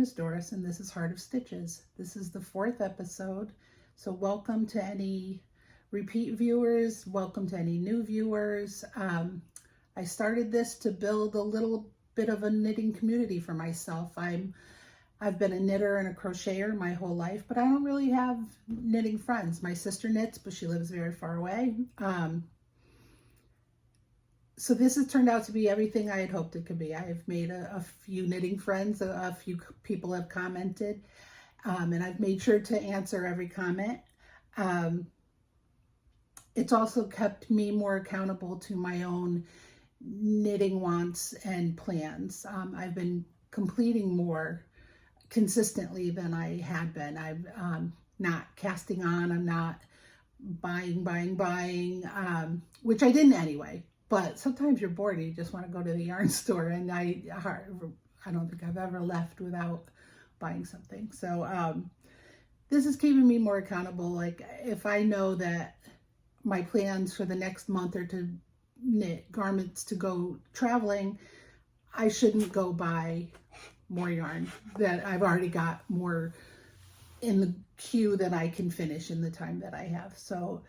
is Doris, and this is Heart of Stitches. This is the 4th episode, so welcome to any repeat viewers, welcome to any new viewers. I started this to build a little bit of a knitting community for myself. I've been a knitter and a crocheter my whole life, but I don't really have knitting friends. My sister knits, but she lives very far away. So this has turned out to be everything I had hoped it could be. I've made a few knitting friends, a few people have commented, and I've made sure to answer every comment. It's also kept me more accountable to my own knitting wants and plans. I've been completing more consistently than I had been. I'm not casting on, I'm not buying, which I didn't anyway. But sometimes you're bored and you just want to go to the yarn store, and I don't think I've ever left without buying something. So this is keeping me more accountable. Like if I know that my plans for the next month are to knit garments to go traveling, I shouldn't go buy more yarn, that I've already got more in the queue that I can finish in the time that I have. So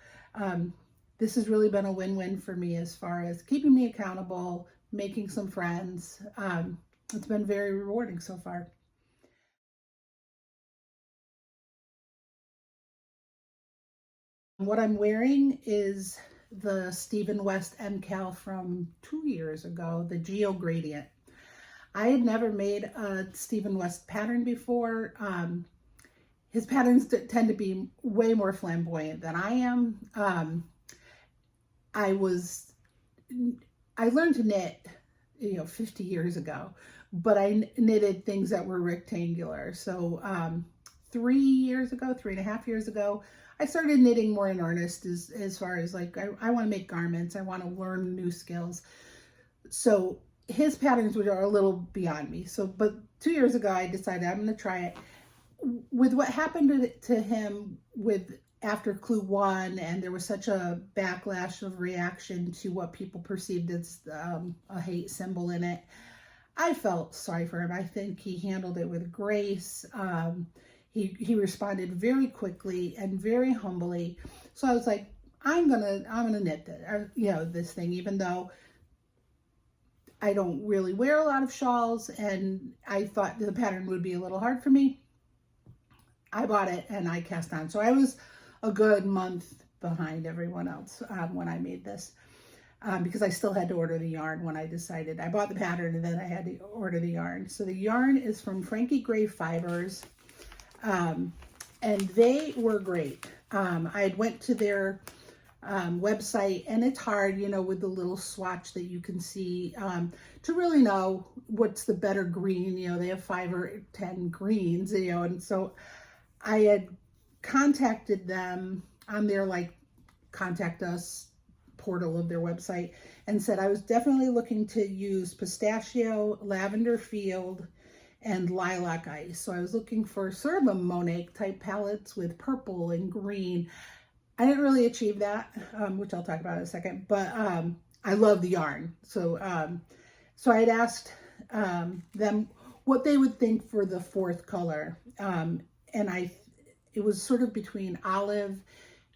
this has really been a win-win for me as far as keeping me accountable, making some friends. It's been very rewarding so far. What I'm wearing is the Stephen West MCal from 2 years ago, the GeoGradient. I had never made a Stephen West pattern before. His patterns tend to be way more flamboyant than I am. I learned to knit, 50 years ago, but I knitted things that were rectangular. So 3.5 years ago, I started knitting more in earnest as far as like, I want to make garments. I want to learn new skills. So his patterns are a little beyond me. So, but 2 years ago, I decided I'm going to try it. With what happened to him after Clue 1, and there was such a backlash of reaction to what people perceived as a hate symbol in it, I felt sorry for him. I think he handled it with grace. He responded very quickly and very humbly. So I was like, I'm gonna knit this thing, even though I don't really wear a lot of shawls, and I thought the pattern would be a little hard for me. I bought it and I cast on. So I was a good month behind everyone else when I made this, because I still had to order the yarn when I decided. I bought the pattern and then I had to order the yarn. So the yarn is from Frankie Gray Fibers, and they were great. I had went to their website, and it's hard, with the little swatch that you can see, to really know what's the better green. They have 5 or 10 greens, and so I had contacted them on their contact us portal of their website and said I was definitely looking to use pistachio, lavender field, and lilac ice. So I was looking for sort of a Monet type palettes with purple and green. I didn't really achieve that, which I'll talk about in a second, but I love the yarn. So so I had asked them what they would think for the 4th color, and it was sort of between olive.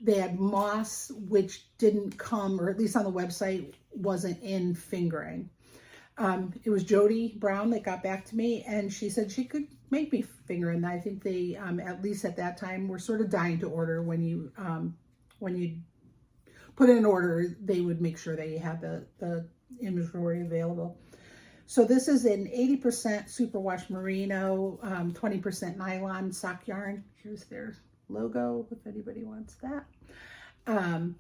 They had moss, which didn't come, or at least on the website, wasn't in fingering. It was Jody Brown that got back to me, and she said she could make me fingering. I think they, at least at that time, were sort of dying to order. When you put in an order, they would make sure they had the inventory available. So this is an 80% superwash merino, 20% nylon sock yarn. Here's their logo if anybody wants that. And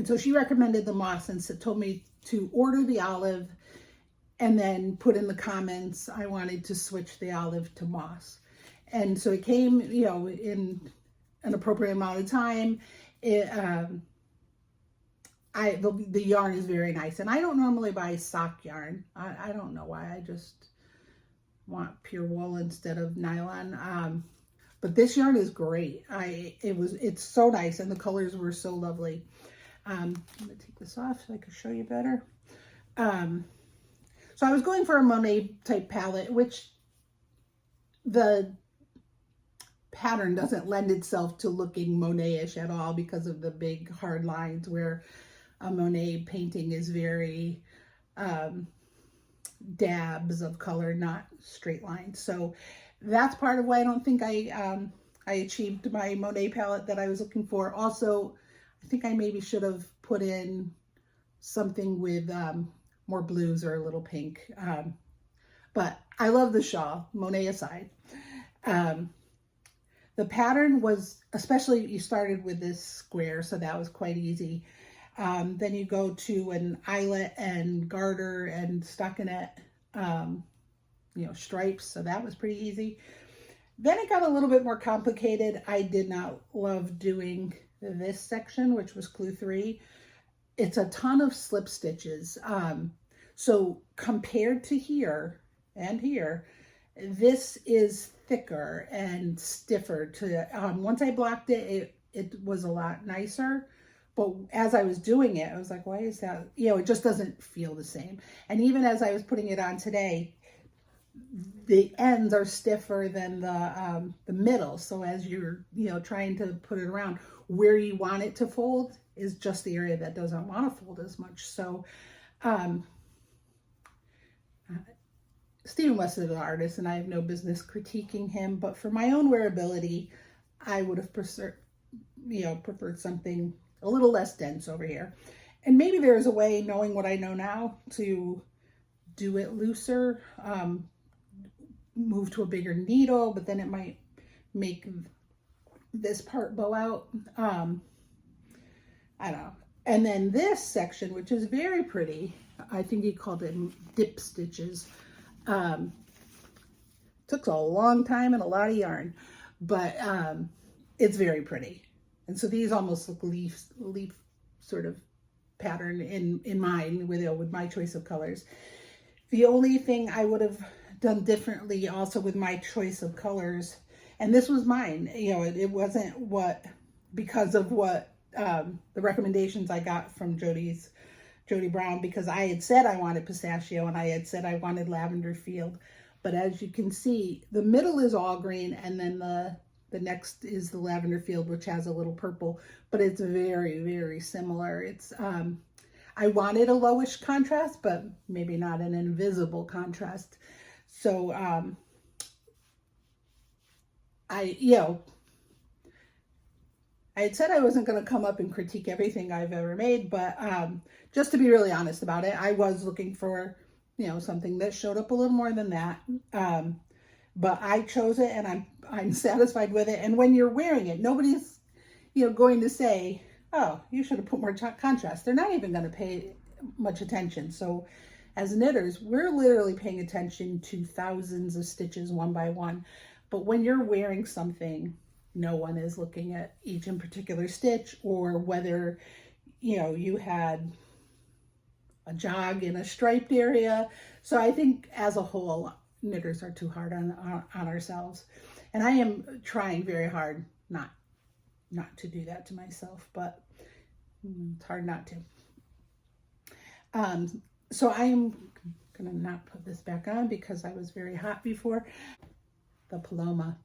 so she recommended the moss and told me to order the olive and then put in the comments I wanted to switch the olive to moss. And so it came, in an appropriate amount of time. The yarn is very nice, and I don't normally buy sock yarn. I don't know why. I just want pure wool instead of nylon. But this yarn is great. It's so nice, and the colors were so lovely. I'm gonna take this off so I can show you better. So I was going for a Monet type palette, which the pattern doesn't lend itself to looking Monet-ish at all because of the big hard lines, where a Monet painting is very dabs of color, not straight lines. So that's part of why I don't think I achieved my Monet palette that I was looking for. Also, I think I maybe should have put in something with more blues or a little pink. But I love the shawl, Monet aside. The pattern was, especially you started with this square, so that was quite easy. Then you go to an eyelet and garter and stockinette, stripes, so that was pretty easy. Then it got a little bit more complicated. I did not love doing this section, which was clue 3. It's a ton of slip stitches. So compared to here and here, this is thicker and stiffer. Once I blocked it, it was a lot nicer. But as I was doing it, I was like, why is that? It just doesn't feel the same. And even as I was putting it on today, the ends are stiffer than the middle. So as you're, trying to put it around, where you want it to fold is just the area that doesn't want to fold as much. So, Stephen West is an artist, and I have no business critiquing him, but for my own wearability, I would have preferred something a little less dense over here. And maybe there's a way, knowing what I know now, to do it looser, move to a bigger needle, but then it might make this part bow out. I don't know. And then this section, which is very pretty, I think he called it dip stitches. Took a long time and a lot of yarn, but it's very pretty. And so these almost look leaf sort of pattern in mine with my choice of colors. The only thing I would have done differently also with my choice of colors, and this was mine, it wasn't because of what the recommendations I got from Jody Brown, because I had said I wanted pistachio and I had said I wanted lavender field. But as you can see, the middle is all green, and then the next is the lavender field, which has a little purple, but it's very, very similar. It's I wanted a lowish contrast, but maybe not an invisible contrast. So I had said I wasn't going to come up and critique everything I've ever made, but just to be really honest about it, I was looking for, something that showed up a little more than that. But I chose it, and I'm satisfied with it. And when you're wearing it, nobody's, going to say, oh, you should have put more contrast. They're not even going to pay much attention. So as knitters, we're literally paying attention to thousands of stitches one by one. But when you're wearing something, no one is looking at each in particular stitch, or whether, you had a jog in a striped area. So I think as a whole, knitters are too hard on ourselves. And I am trying very hard not to do that to myself, but it's hard not to. So I am gonna not put this back on because I was very hot before. The Paloma.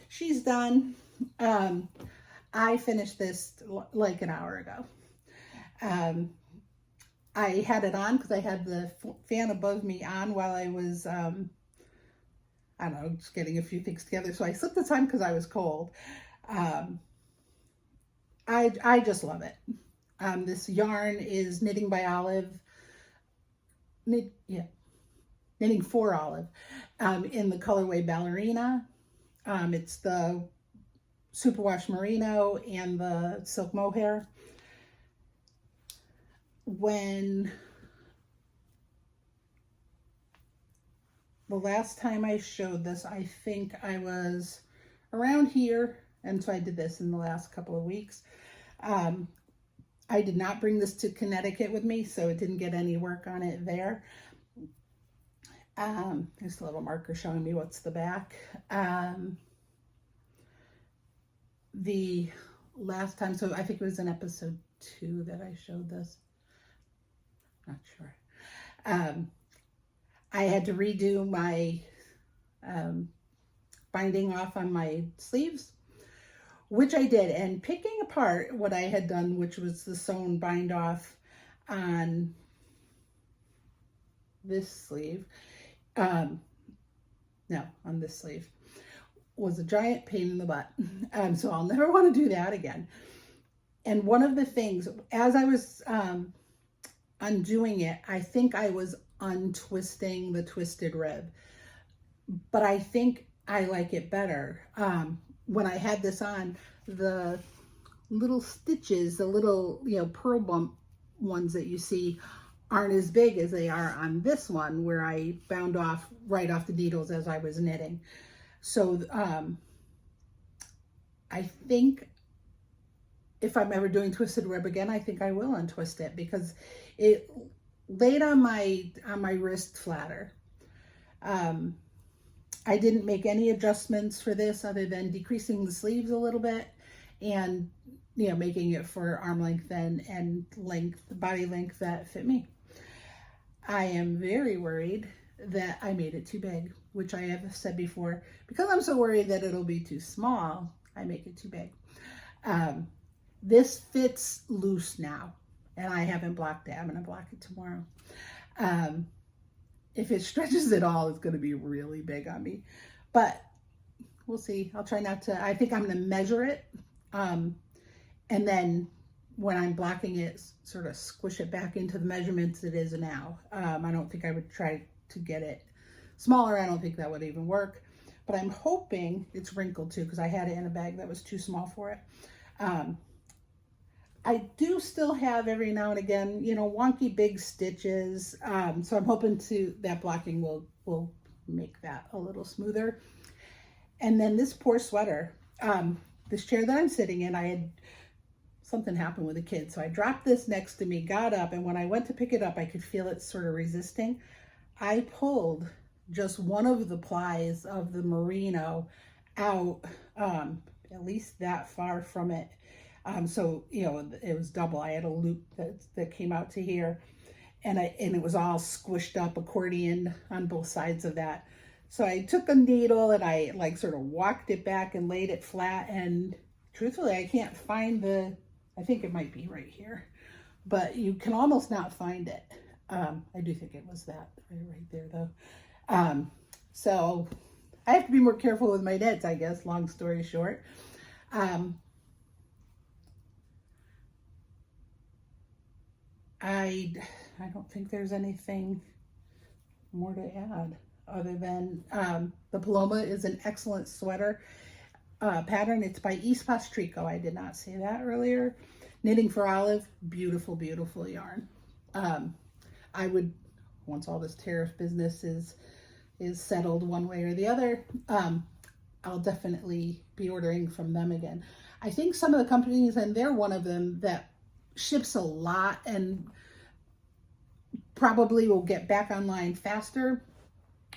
She's done. I finished this like an hour ago. I had it on because I had the fan above me on while I was, I don't know, just getting a few things together. So I slipped the time because I was cold. I just love it. This yarn is Knitting by Olive. Knitting for Olive in the colorway Ballerina. It's the superwash merino and the silk mohair. When the last time I showed this, I think I was around here, and so I did this in the last couple of weeks. I did not bring this to Connecticut with me, so it didn't get any work on it there. There's a little marker showing me what's the back. The last time, so I think it was in episode 2 that I showed this. Not sure. I had to redo my binding off on my sleeves, which I did. And picking apart what I had done, which was the sewn bind off on this sleeve, no, on this sleeve, was a giant pain in the butt. So I'll never want to do that again. And one of the things, as I was undoing it, I think I was untwisting the twisted rib, but I think I like it better. When I had this on, the little stitches, the little, pearl bump ones that you see aren't as big as they are on this one, where I bound off right off the needles as I was knitting. So I think if I'm ever doing twisted rib again, I think I will untwist it, because it laid on my wrist flatter. I didn't make any adjustments for this other than decreasing the sleeves a little bit and making it for arm length and length, body length that fit me. I am very worried that I made it too big, which I have said before. Because I'm so worried that it'll be too small, I make it too big. This fits loose now, and I haven't blocked it. I'm going to block it tomorrow. If it stretches at all, it's going to be really big on me, but we'll see. I'll try not to. I think I'm going to measure it, and then when I'm blocking it, sort of squish it back into the measurements it is now. I don't think I would try to get it smaller. I don't think that would even work, but I'm hoping it's wrinkled too, because I had it in a bag that was too small for it. I do still have every now and again, wonky big stitches. So I'm hoping that blocking will make that a little smoother. And then this poor sweater, this chair that I'm sitting in, something happened with a kid. So I dropped this next to me, got up, and when I went to pick it up, I could feel it sort of resisting. I pulled just one of the plies of the Merino out, at least that far from it. So, it was double. I had a loop that came out to here, and it was all squished up accordion on both sides of that. So I took a needle and I sort of walked it back and laid it flat, and truthfully, I can't find I think it might be right here, but you can almost not find it. I do think it was that right there though. So I have to be more careful with my knits, I guess, long story short. I don't think there's anything more to add other than the Paloma is an excellent sweater pattern. It's by East Pastrico. I did not say that earlier. Knitting for Olive, beautiful, beautiful yarn. I would, once all this tariff business is settled one way or the other, I'll definitely be ordering from them again. I think some of the companies, and they're one of them, that ships a lot and probably will get back online faster.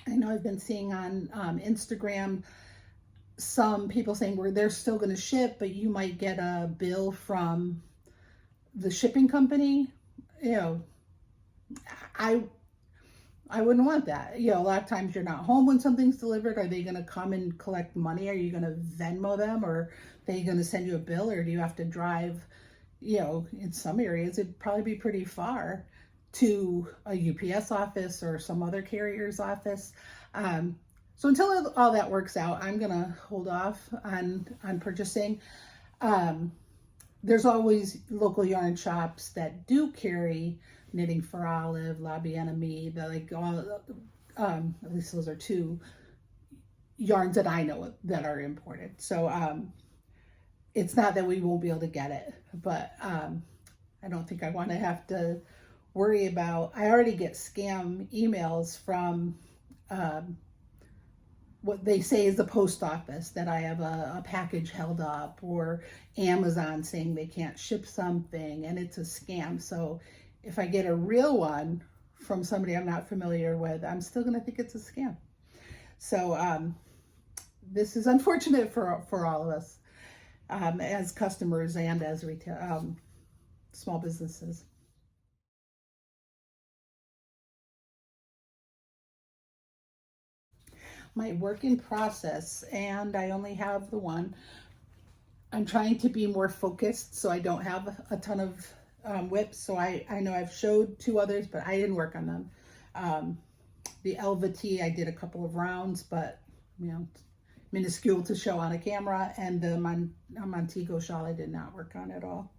I know I've been seeing on Instagram some people saying they're still going to ship, but you might get a bill from the shipping company. I wouldn't want that. A lot of times you're not home when something's delivered. Are they going to come and collect money? Are you going to Venmo them, or are they going to send you a bill, or do you have to drive? In some areas, it'd probably be pretty far to a UPS office or some other carrier's office. So until all that works out, I'm going to hold off on purchasing. There's always local yarn shops that do carry Knitting for Olive, La Bien Ami, at least those are two yarns that I know that are imported. So, it's not that we won't be able to get it, but I don't think I want to have to worry about. I already get scam emails from what they say is the post office, that I have a package held up, or Amazon saying they can't ship something, and it's a scam. So if I get a real one from somebody I'm not familiar with, I'm still going to think it's a scam. So this is unfortunate for all of us. As customers and as retail, small businesses. my work in process, and I only have the one. I'm trying to be more focused, so I don't have a ton of whips. So I know I've showed 2 others, but I didn't work on them. The Elva T, I did a couple of rounds, but you know, minuscule to show on a camera, and the Montego shawl I did not work on at all.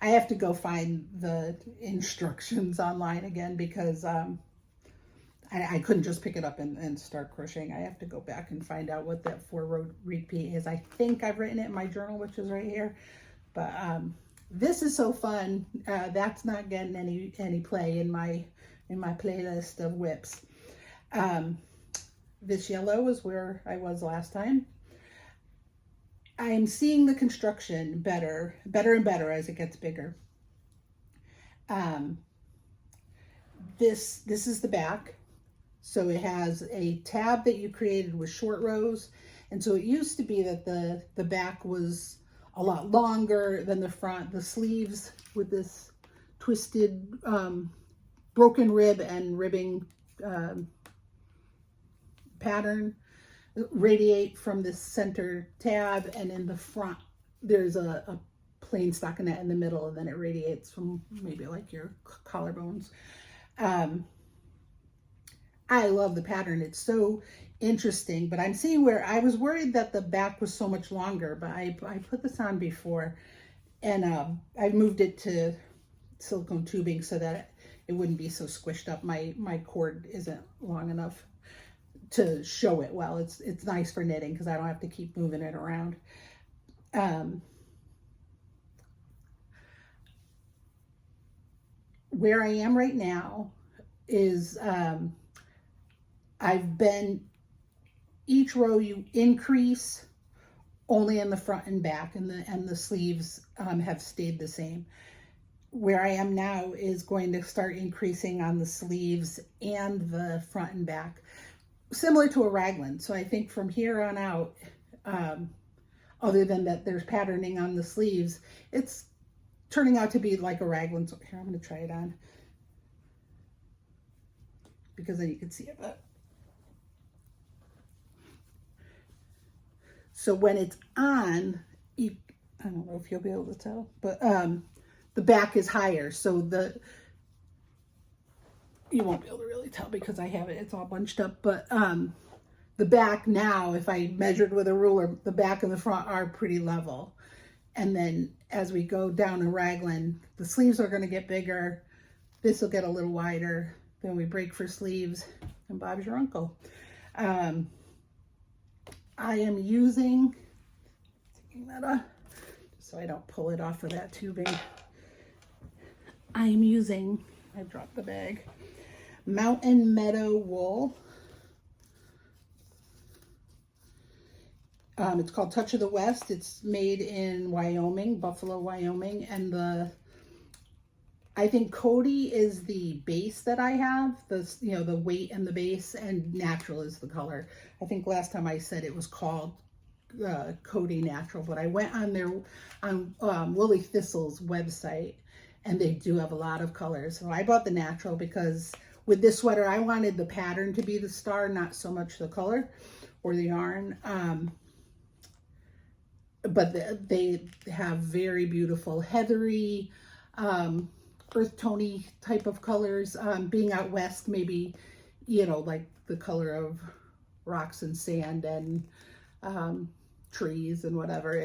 I have to go find the instructions online again because I couldn't just pick it up and start crocheting. I have to go back and find out what that 4-row repeat is. I think I've written it in my journal, which is right here. But this is so fun. That's not getting any play in my playlist of whips. This yellow is where I was last time. I'm seeing the construction better and better as it gets bigger. This is the back. So it has a tab that you created with short rows. And so it used to be that the back was a lot longer than the front. The sleeves with this twisted broken rib and ribbing pattern radiate from this center tab, and in the front there's a plain stockinette in the middle, and then it radiates from maybe like your collarbones. I love the pattern. It's so interesting, but I'm seeing where I was worried that the back was so much longer, but I put this on before, and I moved it to silicone tubing so that it wouldn't be so squished up. My cord isn't long enough to show it well. It's nice for knitting because I don't have to keep moving it around. Where I am right now is I've been, each row you increase only in the front and back, and the sleeves have stayed the same. Where I am now is going to start increasing on the sleeves and the front and back, similar to a raglan. So I think from here on out, other than that there's patterning on the sleeves, it's turning out to be like a raglan. So here, I'm going to try it on because then you can see it. So when it's on, I don't know if you'll be able to tell, but the back is higher. So you won't be able to really tell because I have it, it's all bunched up, but the back now, if I measured with a ruler, the back and the front are pretty level. And then as we go down a raglan, the sleeves are going to get bigger. This will get a little wider. Then we break for sleeves, and Bob's your uncle. I am using, taking that off so I don't pull it off of that tubing. I am using, I dropped the bag, Mountain Meadow wool. It's called Touch of the West. It's made in Wyoming, Buffalo, Wyoming, and I think Cody is the base that I have, the weight and the base, and natural is the color. I think last time I said it was called Cody Natural, but I went on Woolly Thistle's website, and they do have a lot of colors. So I bought the natural because with this sweater, I wanted the pattern to be the star, not so much the color or the yarn. But they have very beautiful heathery, earth tony type of colors. Being out west, maybe, like the color of rocks and sand and trees and whatever.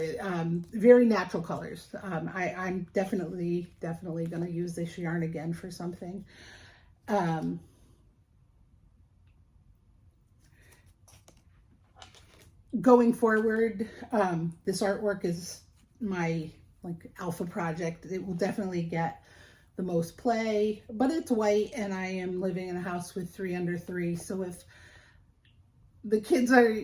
Very natural colors. I'm definitely going to use this yarn again for something. Going forward, this artwork is my alpha project. It will definitely get the most play, but it's white, and I am living in a house with 3 under 3. So if the kids are,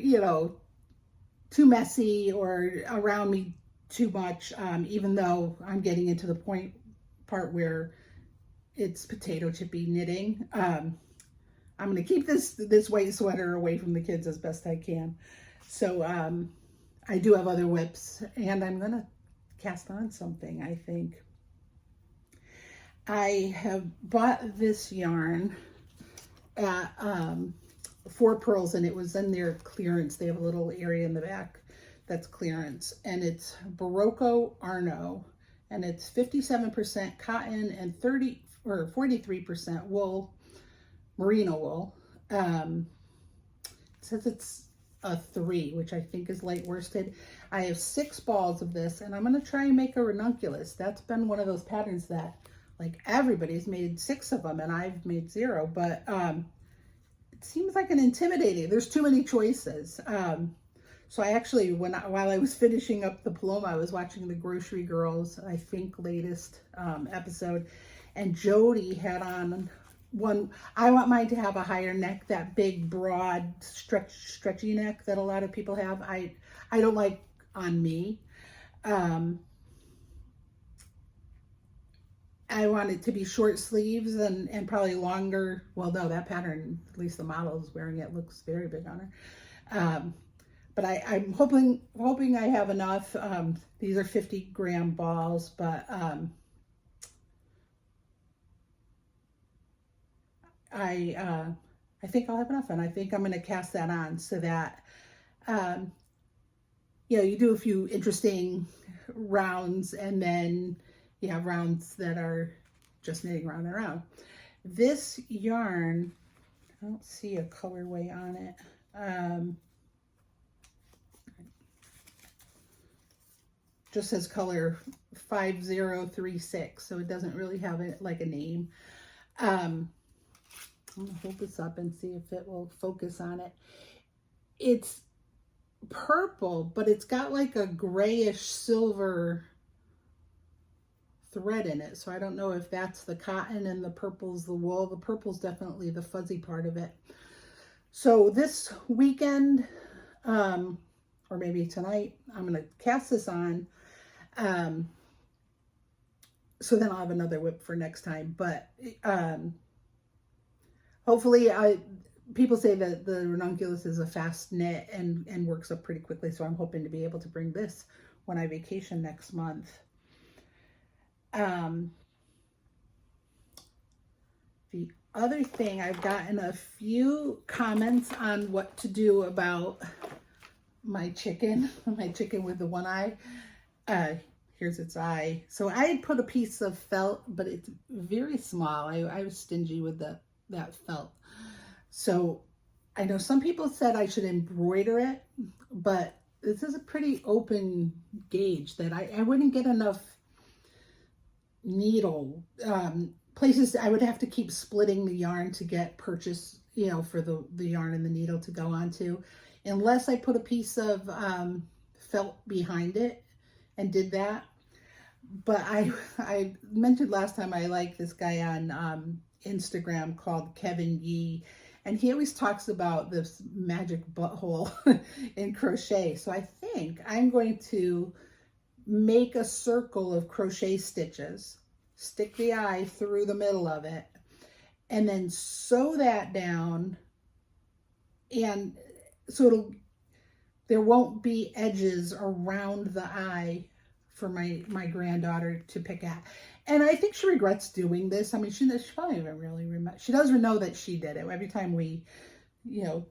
too messy or around me too much, even though I'm getting into the part where it's potato chippy knitting, I'm going to keep this white sweater away from the kids as best I can. So I do have other whips, and I'm going to cast on something, I think. I have bought this yarn at 4 pearls, and it was in their clearance. They have a little area in the back that's clearance, and it's Barocco Arno, and it's 57% cotton and 43% wool, merino wool. It says it's a 3, which I think is light worsted. I have 6 balls of this, and I'm going to try and make a ranunculus. That's been one of those patterns that like everybody's made 6 of them and I've made 0, but it seems like an intimidating, there's too many choices. So I actually, while I was finishing up the Paloma, I was watching the Grocery Girls, I think, latest episode, and Jody had on one. I want mine to have a higher neck, that big, broad, stretchy neck that a lot of people have. I don't like on me. I want it to be short sleeves and probably longer. Well, no, that pattern, at least the model is wearing it, looks very big on her. But I'm hoping I have enough. These are 50-gram balls, but I think I'll have enough, and I think I'm going to cast that on so that you know, you do a few interesting rounds, and then you have rounds that are just knitting round and round. This yarn, I don't see a colorway on it. Just says color 5036, so it doesn't really have it like a name. I'm gonna hold this up and see if it will focus on it. It's purple, but it's got like a grayish silver thread in it, so I don't know if that's the cotton and the purple's the wool. The purple's definitely the fuzzy part of it. So this weekend, or maybe tonight, I'm gonna cast this on. So then I'll have another whip for next time, but hopefully people say that the ranunculus is a fast knit and works up pretty quickly, so I'm hoping to be able to bring this when I vacation next month. The other thing, I've gotten a few comments on what to do about my chicken with the one eye. Here's its eye. So I had put a piece of felt, but it's very small. I was stingy with that felt. So I know some people said I should embroider it, but this is a pretty open gauge that I wouldn't get enough needle. Places I would have to keep splitting the yarn to get purchase, you know, for the yarn and the needle to go onto, unless I put a piece of felt behind it and did that. But I mentioned last time I like this guy on Instagram called Kevin Yee, and he always talks about this magic butthole in crochet. So I think I'm going to make a circle of crochet stitches, stick the eye through the middle of it, and then sew that down, and so there won't be edges around the eye for my granddaughter to pick at. And I think she regrets doing this. I mean, she probably even really remember. She doesn't know that she did it. Every time we, you know,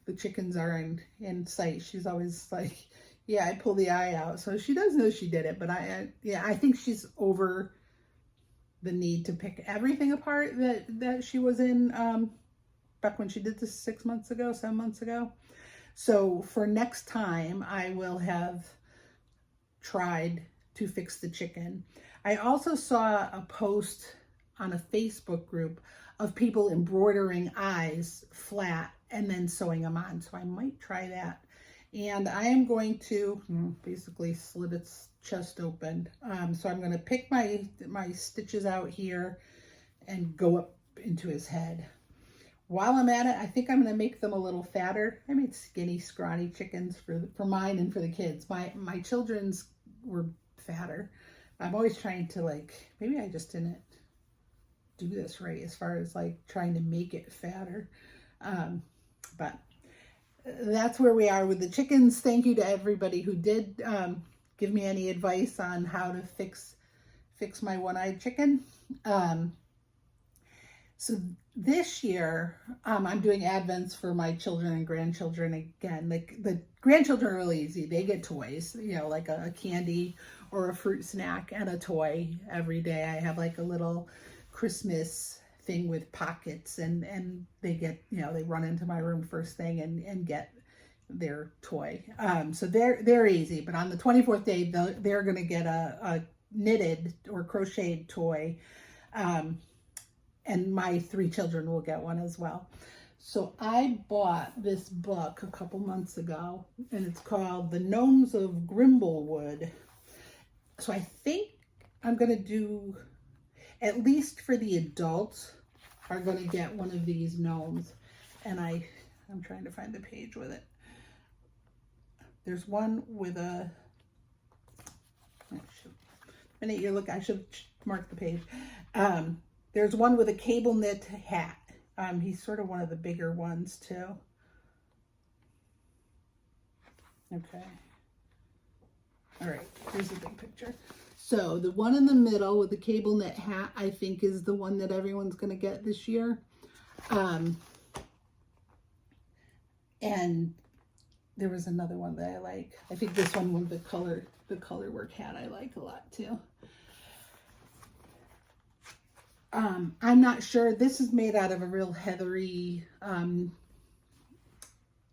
the chickens are in sight, she's always like, yeah, I pulled the eye out. So she does know she did it, but I think she's over the need to pick everything apart that she was in back when she did this 7 months ago. So for next time, I will have tried to fix the chicken. I also saw a post on a Facebook group of people embroidering eyes flat and then sewing them on. So I might try that. And I am going to basically slit its chest open. So I'm going to pick my stitches out here and go up into his head. While I'm at it, I think I'm going to make them a little fatter. I made skinny, scrawny chickens for mine and for the kids. My children's were fatter. I'm always trying to, like, maybe I just didn't do this right as far as like trying to make it fatter. But that's where we are with the chickens. Thank you to everybody who did give me any advice on how to fix my one-eyed chicken. So this year, I'm doing advents for my children and grandchildren again. Like the grandchildren are really easy. They get toys, you know, like a candy or a fruit snack and a toy every day. I have like a little Christmas thing with pockets, and they get, you know, they run into my room first thing and get their toy. So they're easy. But on the 24th day, they're going to get a knitted or crocheted toy. And my 3 children will get one as well. So I bought this book a couple months ago, and it's called The Gnomes of Grimblewood. So I think I'm going to do, at least for the adults, are going to get one of these gnomes. And I'm trying to find the page with it. There's one with a, the minute you look, I should mark the page. There's one with a cable knit hat. He's sort of one of the bigger ones too. Okay. All right, here's the big picture. So the one in the middle with the cable knit hat, I think, is the one that everyone's going to get this year. And there was another one that I like. I think this one with the color work hat I like a lot too. I'm not sure. This is made out of a real heathery,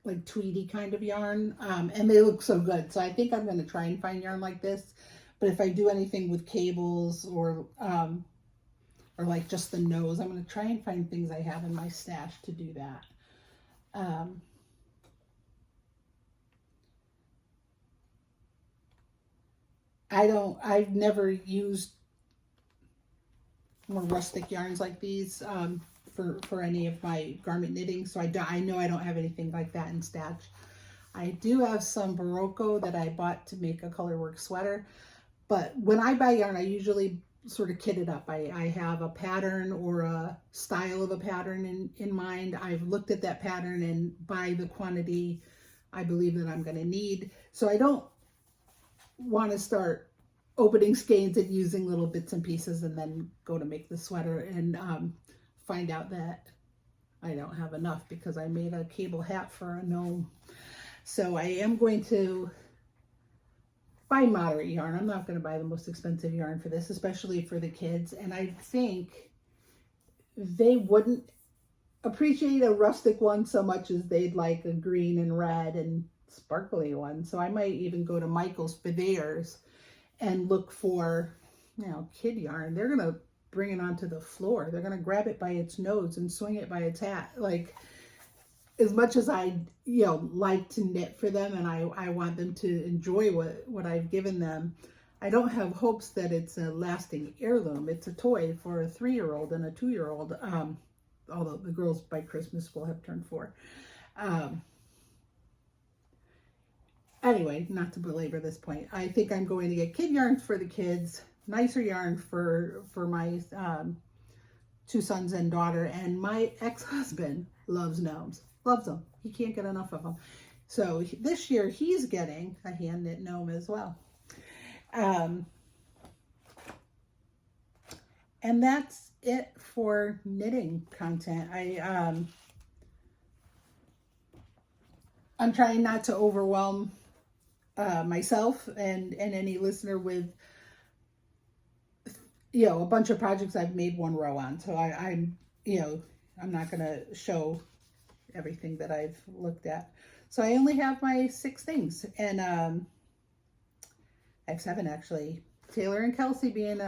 like tweedy kind of yarn. And they look so good. So I think I'm going to try and find yarn like this. But if I do anything with cables or like just the nose, I'm going to try and find things I have in my stash to do that. I've never used more rustic yarns like these for any of my garment knitting, so I know I don't have anything like that in stash. I do have some Barocco that I bought to make a colorwork sweater, but when I buy yarn, I usually sort of kit it up. I have a pattern or a style of a pattern in mind. I've looked at that pattern and buy the quantity I believe that I'm going to need. So I don't want to start opening skeins and using little bits and pieces and then go to make the sweater and find out that I don't have enough because I made a cable hat for a gnome. So I am going to buy moderate yarn. I'm not going to buy the most expensive yarn for this, especially for the kids. And I think they wouldn't appreciate a rustic one so much as they'd like a green and red and sparkly one. So I might even go to Michael's Purveyors and look for, you know, kid yarn. They're going to bring it onto the floor. They're going to grab it by its nose and swing it by its hat. Like, as much as I, you know, like to knit for them and I want them to enjoy what I've given them, I don't have hopes that it's a lasting heirloom. It's a toy for a 3-year-old and a 2-year-old, although the girls by Christmas will have turned 4. Anyway, not to belabor this point, I think I'm going to get kid yarns for the kids, nicer yarn for my 2 sons and daughter, and my ex-husband loves gnomes. Loves them. He can't get enough of them. So this year he's getting a hand knit gnome as well. And that's it for knitting content. I'm trying not to overwhelm myself and any listener with, you know, a bunch of projects I've made one row on. So I'm not going to show everything that I've looked at. So I only have my 6 things, and I have 7 actually. Taylor and Kelsey being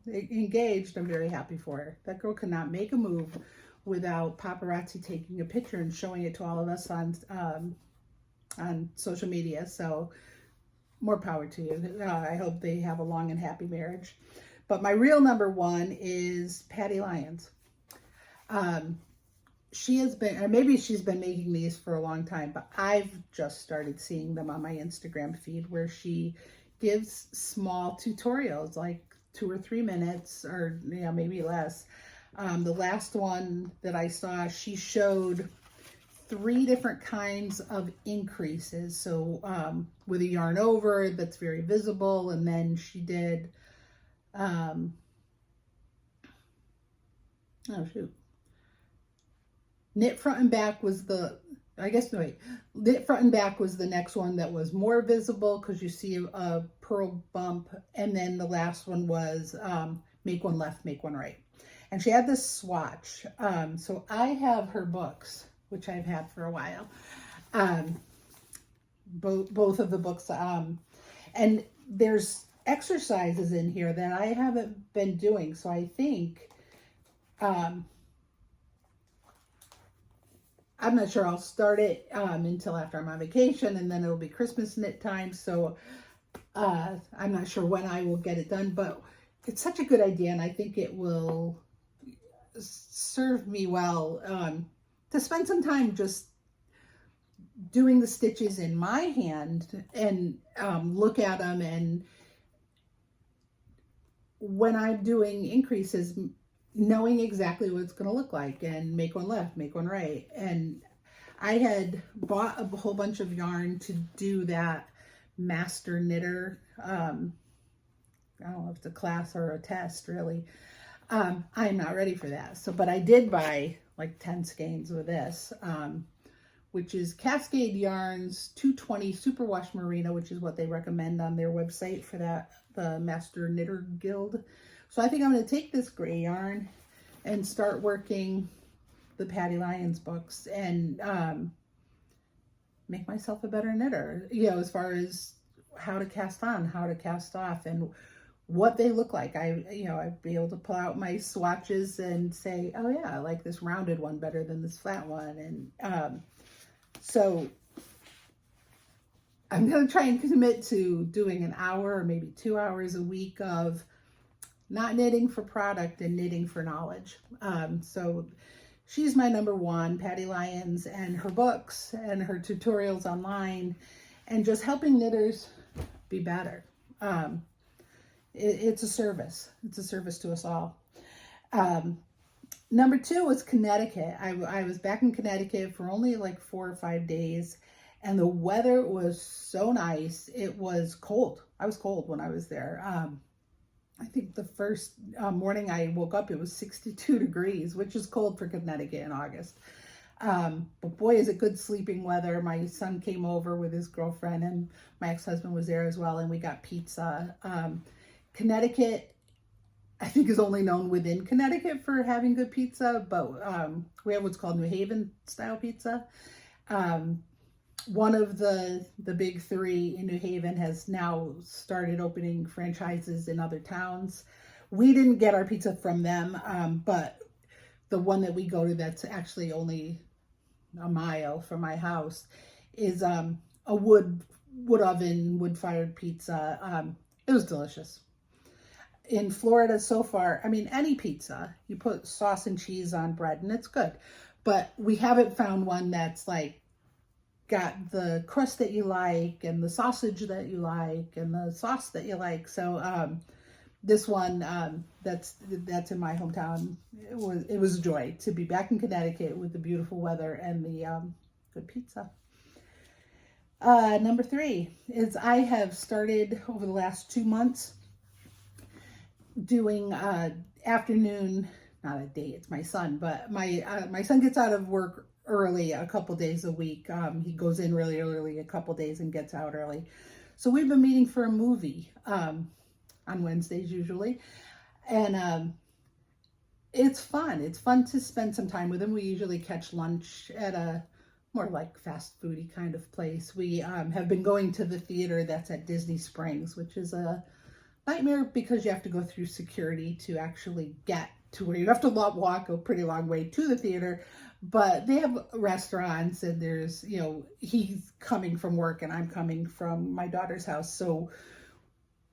engaged, I'm very happy for her. That girl could not make a move without paparazzi taking a picture and showing it to all of us on social media. So more power to you. I hope they have a long and happy marriage. But my real number 1 is Patty Lyons. She has been, or maybe she's been making these for a long time, but I've just started seeing them on my Instagram feed where she gives small tutorials, like 2 or 3 minutes, or maybe less. The last one that I saw, she showed 3 different kinds of increases. So with a yarn over that's very visible, and then she did, Knit front and back was the, I guess, no, wait. Knit front and back was the next one that was more visible because you see a purl bump. And then the last one was make one left, make one right. And she had this swatch. So I have her books, which I've had for a while. Both of the books. And there's exercises in here that I haven't been doing. So I think, I'm not sure I'll start it until after I'm on vacation, and then it'll be Christmas knit time. So I'm not sure when I will get it done, but it's such a good idea. And I think it will serve me well to spend some time just doing the stitches in my hand and look at them, and when I'm doing increases, knowing exactly what it's going to look like, and make one left, make one right. And I had bought a whole bunch of yarn to do that master knitter. I don't know if it's a class or a test, really. I'm not ready for that. So, but I did buy like 10 skeins with this, which is Cascade Yarns 220 Superwash Merino, which is what they recommend on their website for that, the Master Knitter Guild. So I think I'm going to take this gray yarn and start working the Patty Lyons books and make myself a better knitter, you know, as far as how to cast on, how to cast off, and what they look like. I'd be able to pull out my swatches and say, oh yeah, I like this rounded one better than this flat one. And so I'm going to try and commit to doing an hour or maybe 2 hours a week of not knitting for product and knitting for knowledge. So she's my number one, Patty Lyons, and her books and her tutorials online, and just helping knitters be better. It's a service. It's a service to us all. Number two was Connecticut. I was back in Connecticut for only like 4 or 5 days, and the weather was so nice. It was cold. I was cold when I was there. I think the first morning I woke up, it was 62 degrees, which is cold for Connecticut in August. But boy, is it good sleeping weather. My son came over with his girlfriend, and my ex-husband was there as well, and we got pizza. Connecticut, I think, is only known within Connecticut for having good pizza, but we have what's called New Haven style pizza. One of the big three in New Haven has now started opening franchises in other towns. We didn't get our pizza from them, but the one that we go to that's actually only a mile from my house is a wood oven, wood-fired pizza. It was delicious. In Florida so far, I mean, any pizza, you put sauce and cheese on bread and it's good. But we haven't found one that's like got the crust that you like and the sausage that you like and the sauce that you like. So this one that's in my hometown, it was a joy to be back in Connecticut with the beautiful weather and the good pizza. Number three is I have started over the last 2 months doing afternoon, not a date, it's my son, but my son gets out of work early a couple days a week. He goes in really early a couple days and gets out early. So we've been meeting for a movie on Wednesdays usually. And it's fun. It's fun to spend some time with him. We usually catch lunch at a more like fast foody kind of place. We have been going to the theater that's at Disney Springs, which is a nightmare because you have to go through security to actually get to where you have to walk a pretty long way to the theater. But they have restaurants, and there's, you know, he's coming from work and I'm coming from my daughter's house. So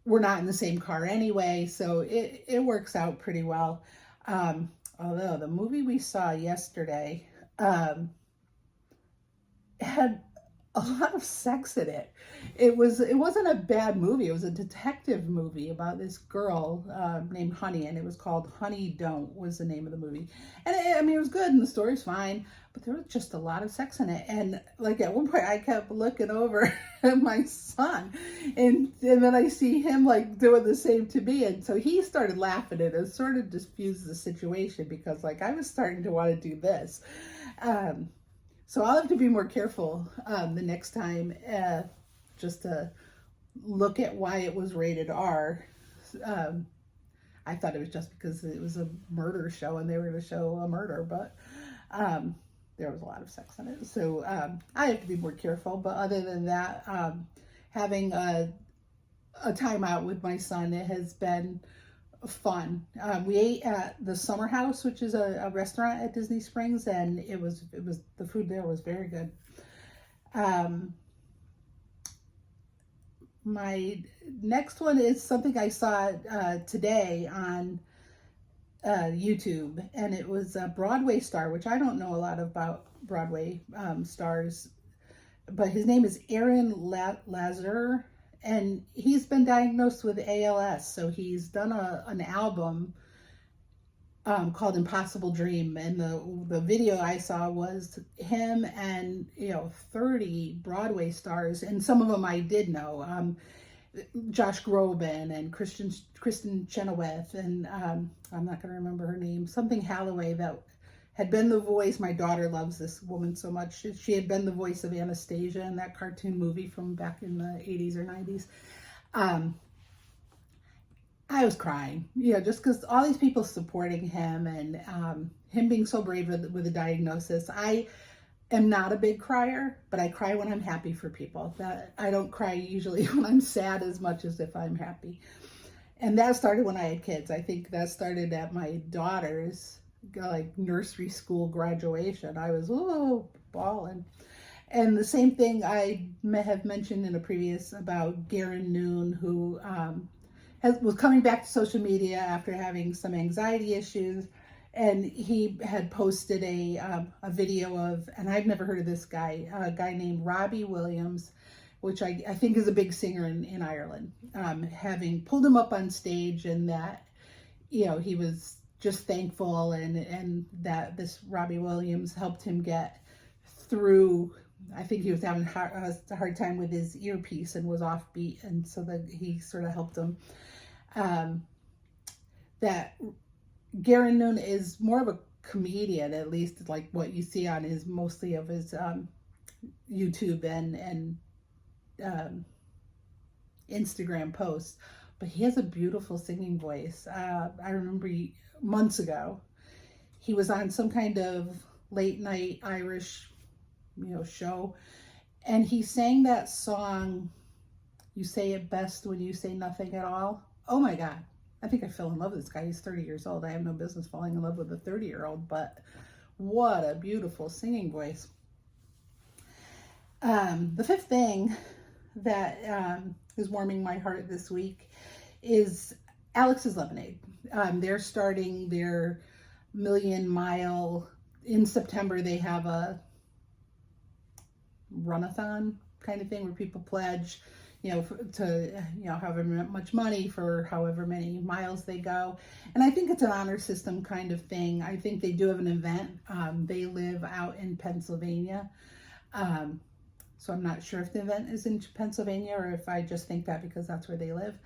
we're not in the same car anyway. So it works out pretty well. Although the movie we saw yesterday had a lot of sex in it. It wasn't a bad movie. It was a detective movie about this girl named Honey, and it was called Honey Don't was the name of the movie. And I mean, it was good, and the story's fine, but there was just a lot of sex in it. And like at one point, I kept looking over at my son, and then I see him like doing the same to me, and so he started laughing, and it sort of diffused the situation because like I was starting to want to do this. So I'll have to be more careful the next time, just to look at why it was rated R. I thought it was just because it was a murder show and they were going to show a murder, but there was a lot of sex in it. So I have to be more careful. But other than that, having a time out with my son, it has been fun. We ate at the Summer House, which is a restaurant at Disney Springs, and it was the food there was very good. My next one is something I saw today on YouTube, and it was a Broadway star, which I don't know a lot about Broadway stars, but his name is Aaron Lazar. And he's been diagnosed with ALS, so he's done an album called Impossible Dream, and the video I saw was him and 30 Broadway stars, and some of them I did know, Josh Groban and Kristen Chenoweth, and I'm not going to remember her name, something Holloway, that had been the voice. My daughter loves this woman so much. She had been the voice of Anastasia in that cartoon movie from back in the 80s or 90s. I was crying, just because all these people supporting him and him being so brave with a diagnosis. I am not a big crier, but I cry when I'm happy for people. That I don't cry usually when I'm sad as much as if I'm happy. And that started when I had kids. I think that started at my daughter's like nursery school graduation. I was bawling. And the same thing I may have mentioned in a previous about Garen Noon, who was coming back to social media after having some anxiety issues, and he had posted a video of, and I've never heard of this guy, a guy named Robbie Williams, which I think is a big singer in Ireland, having pulled him up on stage, and that he was just thankful, and that this Robbie Williams helped him get through. I think he was having a hard time with his earpiece and was offbeat, and so that he sort of helped him. That Garen Noon is more of a comedian, at least like what you see on his mostly of his YouTube and Instagram posts, but he has a beautiful singing voice. I remember months ago, he was on some kind of late night Irish, show, and he sang that song, "You Say It Best When You Say Nothing at All." Oh my God. I think I fell in love with this guy. He's 30 years old. I have no business falling in love with a 30-year-old, but what a beautiful singing voice. The fifth thing that is warming my heart this week is Alex's Lemonade. They're starting their 1,000,000 in September. They have a runathon kind of thing where people pledge, to however much money for however many miles they go. And I think it's an honor system kind of thing. I think they do have an event. They live out in Pennsylvania. So I'm not sure if the event is in Pennsylvania or if I just think that because that's where they live.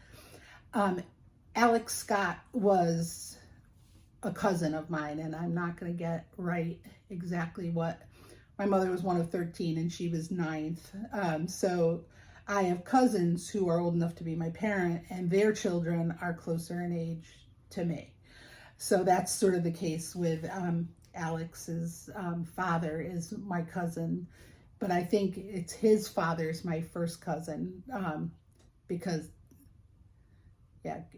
Alex Scott was a cousin of mine, and I'm not going to get right exactly what. My mother was one of 13 and she was 9th. So I have cousins who are old enough to be my parent, and their children are closer in age to me. So that's sort of the case with Alex's father is my cousin, but I think it's his father's my first cousin, because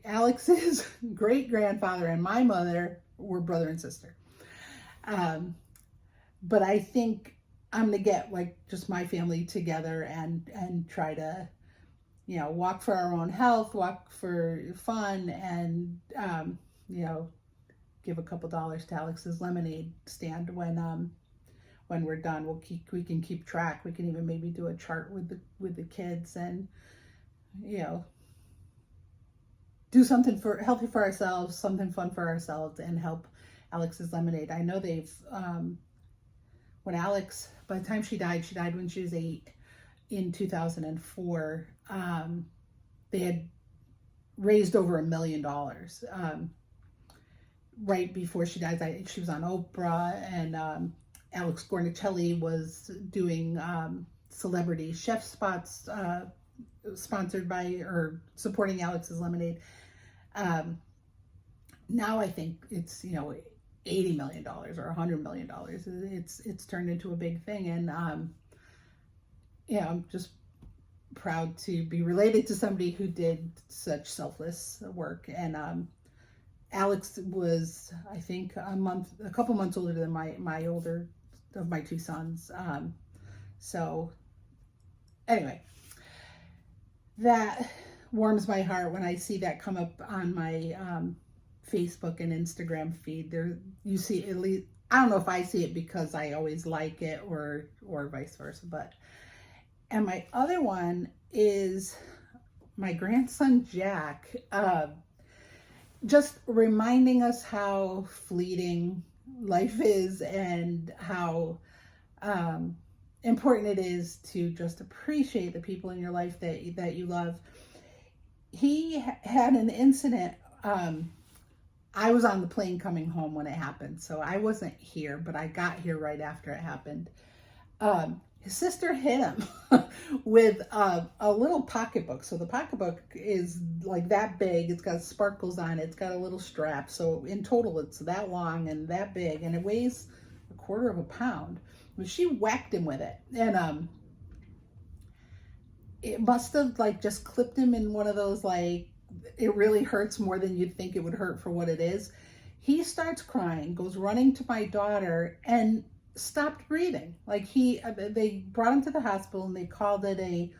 Alex's great-grandfather and my mother were brother and sister. But I think I'm going to get like just my family together and try to, walk for our own health, walk for fun, and, give a couple dollars to Alex's lemonade stand when when we're done, we can keep track. We can even maybe do a chart with the kids, and you know, do something healthy for ourselves, something fun for ourselves, and help Alex's Lemonade. I know they've when Alex, by the time she died when she was 8 in 2004. They had raised over $1 million. Right before she died, she was on Oprah, and Alex Gornicelli was doing celebrity chef spots sponsored by or supporting Alex's Lemonade. Now I think it's, you know, $80 million or $100 million. It's turned into a big thing, and yeah, I'm just proud to be related to somebody who did such selfless work. And Alex was, I think, a couple months older than my older of my 2 sons. So anyway, that warms my heart when I see that come up on my Facebook and Instagram feed. There, you see, at least, I don't know if I see it because I always like it or vice versa, but. And my other one is my grandson, Jack, just reminding us how fleeting life is, and how important it is to just appreciate the people in your life that you love. He had an incident. I was on the plane coming home when it happened, so I wasn't here, but I got here right after it happened. His sister hit him with a little pocketbook. So the pocketbook is like that big. It's got sparkles on it. It's got a little strap. So in total, it's that long and that big, and it weighs 1/4 pound. But she whacked him with it, and it must have like just clipped him in one of those, like, it really hurts more than you'd think it would hurt for what it is. He starts crying, goes running to my daughter, and stopped breathing. Like, they brought him to the hospital, and they called it a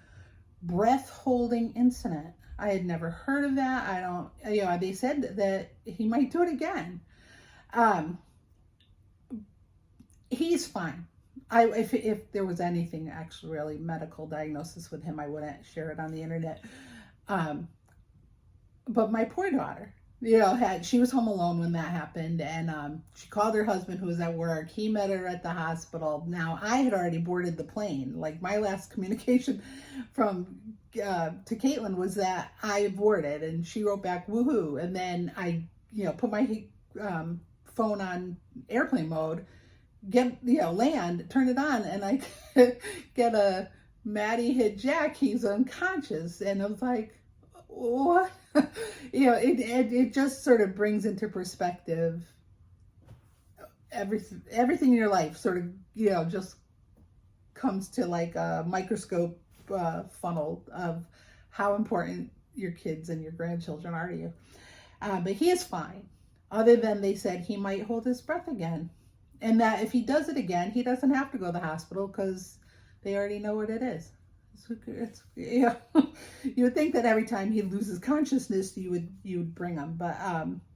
breath holding incident. I had never heard of that. They said that he might do it again. He's fine. If there was anything actually really medical diagnosis with him, I wouldn't share it on the internet. But my poor daughter, she was home alone when that happened, and she called her husband, who was at work. He met her at the hospital. Now, I had already boarded the plane. Like, my last communication to Caitlin was that I boarded, and she wrote back, woohoo. And then I, put my phone on airplane mode, land, turn it on, and I get a Maddie hit Jack. He's unconscious. And I was like, what? It just sort of brings into perspective everything in your life. Sort of, just comes to like a microscope funnel of how important your kids and your grandchildren are to you. But he is fine. Other than they said he might hold his breath again, and that if he does it again, he doesn't have to go to the hospital because they already know what it is. You would think that every time he loses consciousness, you would bring him, but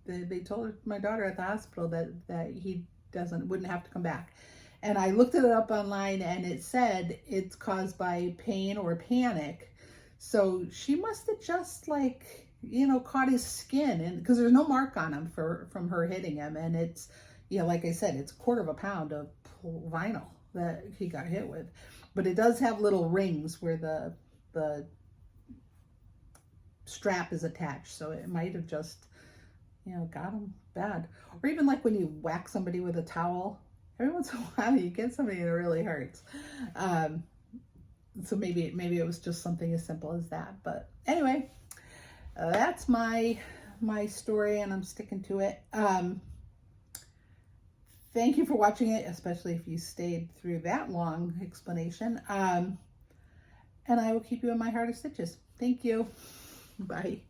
they told my daughter at the hospital that he wouldn't have to come back. And I looked it up online, and it said it's caused by pain or panic. So she must have just caught his skin, and because there's no mark on him from her hitting him, and it's like I said, it's 1/4 pound of vinyl that he got hit with. But it does have little rings where the strap is attached. So it might have just, got him bad. Or even like when you whack somebody with a towel, every once in a while you get somebody and it really hurts. So maybe it was just something as simple as that. But anyway, that's my story, and I'm sticking to it. Thank you for watching it, especially if you stayed through that long explanation. And I will keep you in my heart of stitches. Thank you. Bye.